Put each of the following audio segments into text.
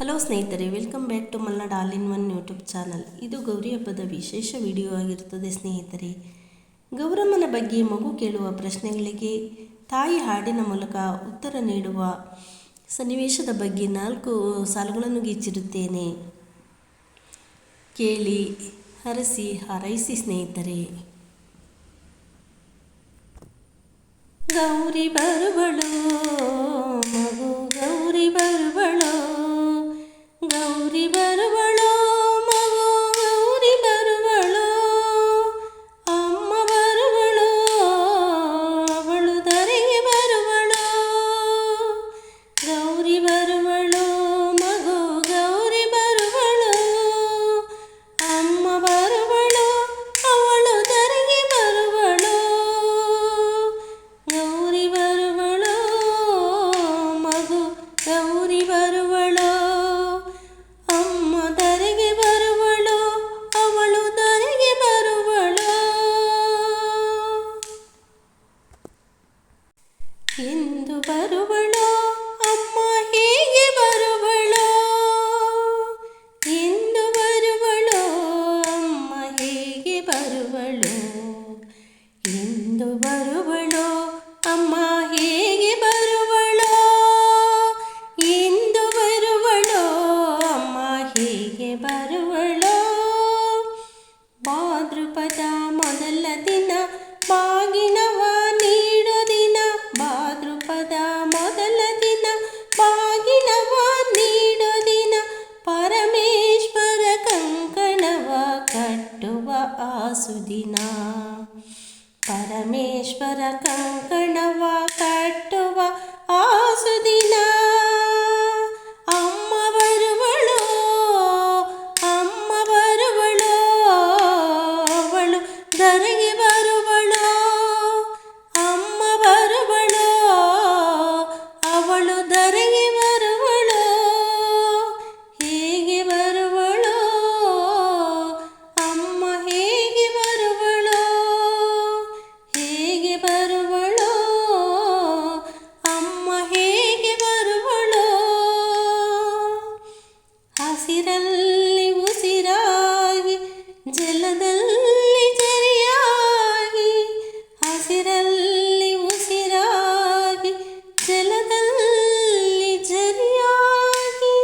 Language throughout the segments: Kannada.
ಹಲೋ ಸ್ನೇಹಿತರೆ, welcome back to Malnad all in one YouTube channel. ಇದು ಗೌರಿ ಹಬ್ಬದ ವಿಶೇಷ ವಿಡಿಯೋ ಆಗಿರುತ್ತದೆ ಸ್ನೇಹಿತರೆ. ಗೌರಮ್ಮನ ಬಗ್ಗೆ ಮಗು ಕೇಳುವ ಪ್ರಶ್ನೆಗಳಿಗೆ ತಾಯಿ ಹಾಡಿನ ಮೂಲಕ ಉತ್ತರ ನೀಡುವ ಸನ್ನಿವೇಶದ ಬಗ್ಗೆ 4 ಸಾಲುಗಳನ್ನು ಗೀಚಿರುತ್ತೇನೆ. ಕೇಳಿ, ಹರಸಿ, ಹಾರೈಸಿ ಸ್ನೇಹಿತರೆ. ಗೌರಿ ಬರುವಳು ಮಗು, ಗೌರಿ ಬರುವಳು, ಗೌರಿ ಬರುವಳು ಮಗು, ಗೌರಿ ಬರುವಳು, ಅಮ್ಮ ಬರುವಳು, ಅವಳು ಧರೆಗೆ ಬರುವಳು. ಗೌರಿ ಬರುವಳು ಮಗು, ಗೌರಿ ಬರುವಳು, ಅಮ್ಮ ಬರುವಳು, ಅವಳು ಧರೆಗೆ ಬರುವಳು. ಗೌರಿ ಬರುವಳು ಮಗು, ಗೌರಿ ಬರುವಳು, ಅಮ್ಮ ಧರೆಗೆ ಬರುವಳು, ಅವಳು ಧರೆಗೆ ಬರುವಳು. ಎಂದು ಬರುವಳು ಅಮ್ಮ ಹೇಗೆ ಬರುವಳು, ಎಂದು ಬರುವಳು ಅಮ್ಮ ಹೇಗೆ ಬರುವಳು, ಎಂದು ಬರುವಳು ಅಮ್ಮ ಹೇಗೆ ಬರುವಳು, ಎಂದು ಬರುವಳು ಅಮ್ಮ ಹೇಗೆ ಬರುವಳು. ಭಾದ್ರಪದ ಮೊದಲ ದಿನ ಬಾಗಿನವ ನೀಡೋ ದಿನ, ಭಾದ್ರಪದ ಮೊದಲ ದಿನ ಬಾಗಿನವ ನೀಡೋ ದಿನ, ಪರಮೇಶ್ವರ ಕಂಕಣವ ಕಟ್ಟುವ ಆ ಸುದಿನ, ಪರಮೇಶ್ವರ ಕಂಕಣವ ಕಟ್ಟುವ ಆ ಸುದಿನ. ಅಮ್ಮ ಬರುವಳು, ಅಮ್ಮ ಬರುವಳು, ಅವಳು ಧರೆಗೆ ಬರುವಳು, ಅಮ್ಮ ಬರುವಳು, ಅವಳು ಧರೆಗೆ ಬರುವಳು. ಹೇಗೆ ಬರುವಳು ಅಮ್ಮ ಹೇಗೆ ಬರುವಳು, ಹೇಗೆ ಬರುವಳು ಅಮ್ಮ ಹೇಗೆ ಬರುವಳು. ಹಸಿರಲ್ಲಿ ಉಸಿರಾಗಿ, ಜಲದಲ್ಲಿ ಜರಿಯಾಗಿ, ಹಸಿರಲ್ಲಿ ಉಸಿರಾಗಿ, ಜಲದಲ್ಲಿ ಜರಿಯಾಗಿ,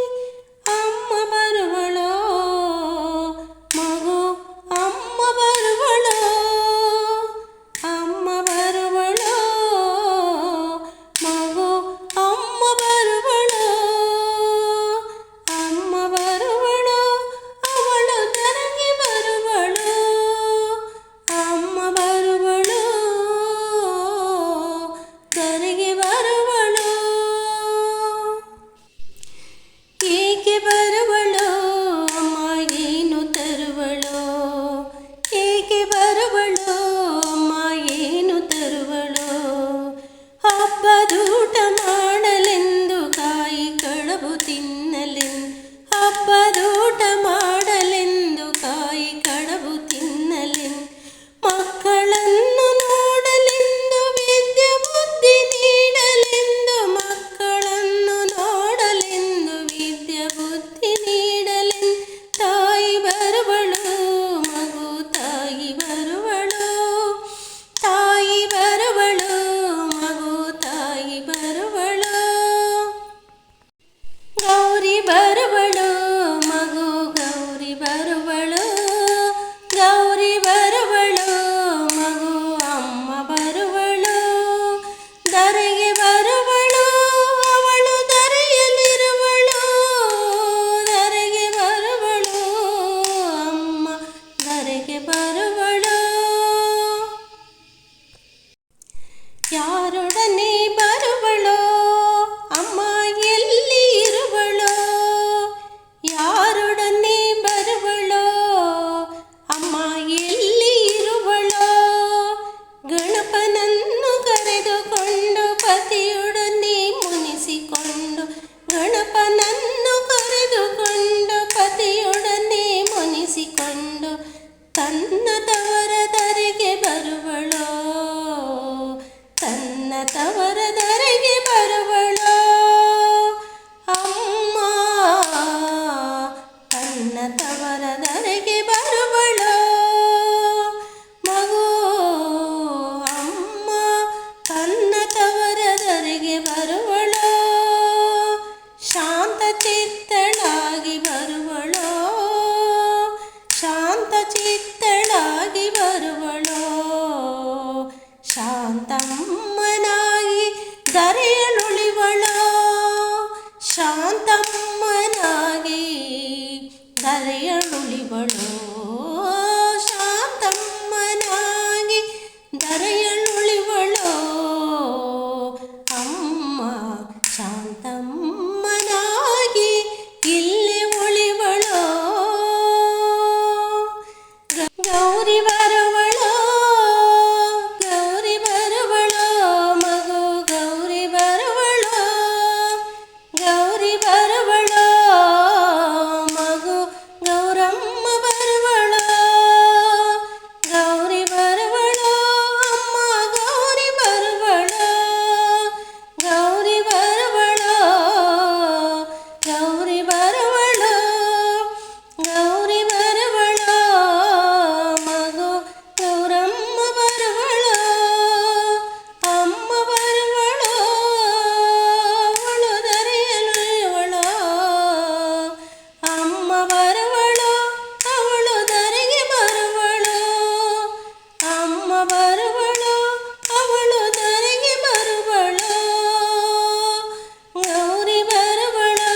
ಅಮ್ಮ ಬರುವಳು ಮಗು, ಅಮ್ಮ ಬರುವಳು, ಅಮ್ಮ ಬರುವಳು ಮಗು, ಅಮ್ಮ ಬರುವಳು, ಅಮ್ಮ ಬರುವಳು, ಅವಳು ಧರೆಗೆ ಬರುವಳು, ಅಮ್ಮ ಬರುವಳು, ಧರೆಗೆ ಬರುವಳು. ಏಕೆ ಬರುವಳು ಅಮ್ಮ ಏನು ತರುವಳು, ಏಕೆ ಬರುವಳು ಅಮ್ಮ ಏನು ತರುವಳು. ಹಬ್ಬದೂಟ ಮಾಡಲೆಂದು ಕಾಯಿ ಕಡಬು ತಿನ್ನಲೆಂದು, ಹಬ್ಬದೂಟ ಮಾಡಲೆಂದು ಕಾಯಿ ಕಡಬು ತಿನ್ನಲೆಂದು, ಮಕ್ಕಳನ್ನು ನೋಡಲೆಂದು ವಿದ್ಯೆ ಬುದ್ಧಿ ನೀಡಲೆಂದು, ಮಕ್ಕಳನ್ನು ನೋಡಲೆಂದು ವಿದ್ಯೆ ಬುದ್ಧಿ ನೀಡಲೆಂದು, ತಾಯಿ ಬರುವಳು ಮಗು, ತಾಯಿ ಬರುವಳು, ತಾಯಿ ಬರುವಳು ಮಗು, ತಾಯಿ ಬರುವಳು. ಗೌರಿ ಬರುವಳು ಮಗು, ಗೌರಿ ಬರುವಳು, ಗೌರಿ ಬರುವಳು ಮಗು, ಅಮ್ಮ ಬರುವಳು, ಧರೆಗೆ ಬರುವಳು, ಅವಳು ಧರೆಯಲ್ಲಿರುವಳು, ಧರೆಗೆ ಬರುವಳು, ಅಮ್ಮ ಧರೆಗೆ ಬರುವಳು. ಯಾರೊಡನೆ ಬರುವಳೋ ಅಮ್ಮ ಎಲ್ಲಿ ಇರುವಳೋ, ಯಾರೊಡನೆ ಬರುವಳೋ ಅಮ್ಮ ಎಲ್ಲಿ ಇರುವಳೋ. ಗಣಪನನ್ನು ಕರೆದುಕೊಂಡು ಪತಿಯೊಡನೆ ಮುನಿಸಿಕೊಂಡು, ಗಣಪನನ್ನು ಕರೆದುಕೊಂಡು ಪತಿಯೊಡನೆ ಮುನಿಸಿಕೊಂಡು, ತನ್ನ ತವರ ಧರೆಗೆ ಬರುವಳೋ, ತನ್ನ ತವರ ಧರೆಗೆ ಬರುವಳೋ. ಅಮ್ಮ ಶಾಂತಮ್ಮನಾಗಿ ಧರೆಯಳುಳಿವಳು ಶಾಂತಮ್ಮನಾಗಿ ಧರೆಯಳುಳಿವಳು ಅಮ್ಮ ಶಾಂತಮ್ಮನಾಗಿ ಇಲ್ಲಿ ಉಳಿವಳು ಗೌರಿ ಬರುವಳು ಗೌರಿ ಬರುವಳು ಮಗು ಗೌರಿ ಬರುವಳು ಗೌರಿ ಬರುವಳು ಮಗು ಗೌರಮ್ಮ ಬರುವಳು ಗೌರಿ ಬರುವಳು ಅಮ್ಮ ಗೌರಿ ಬರುವಳು ಗೌರಿ ಬರುವಳು ಗೌರಿ ಬರುವಳು ಗೌರಿ ಬರುವಳು ಮಗು ಗೌರಮ್ಮ ಬರುವಳು ಅಮ್ಮ ಬರುವಳು ಅವಳು ಧರೆಯಳುವಳು ಅಮ್ಮ ಬರುವಳು ಅವಳು ಧರೆಗೆ ಬರುವಳು ಅಮ್ಮ ಬರುವಳು ಅವಳು ಧರೆಗೆ ಬರುವಳು ಗೌರಿ ಬರುವಳು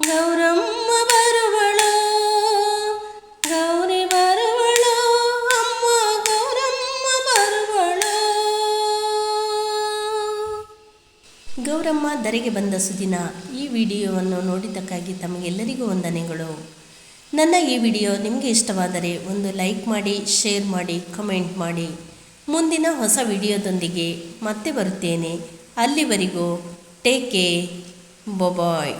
ಗೌರಮ್ಮ ಬರುವಳು ಗೌರಿ ಬರುವಳು ಅಮ್ಮ ಗೌರಮ್ಮ ಬರುವಳು. ಗೌರಮ್ಮ ಧರೆಗೆ ಬಂದ ಸುದಿನ ಈ ವಿಡಿಯೋವನ್ನು ನೋಡಿದ್ದಕ್ಕಾಗಿ ತಮಗೆಲ್ಲರಿಗೂ ವಂದನೆಗಳು. ನನ್ನ ಈ ವಿಡಿಯೋ ನಿಮಗೆ ಇಷ್ಟವಾದರೆ ಒಂದು ಲೈಕ್ ಮಾಡಿ, ಶೇರ್ ಮಾಡಿ, ಕಮೆಂಟ್ ಮಾಡಿ. ಮುಂದಿನ ಹೊಸ ವಿಡಿಯೋದೊಂದಿಗೆ ಮತ್ತೆ ಬರುತ್ತೇನೆ. ಅಲ್ಲಿವರೆಗೂ ಟೇಕ್ ಕೇರ್, ಬಾಯ್.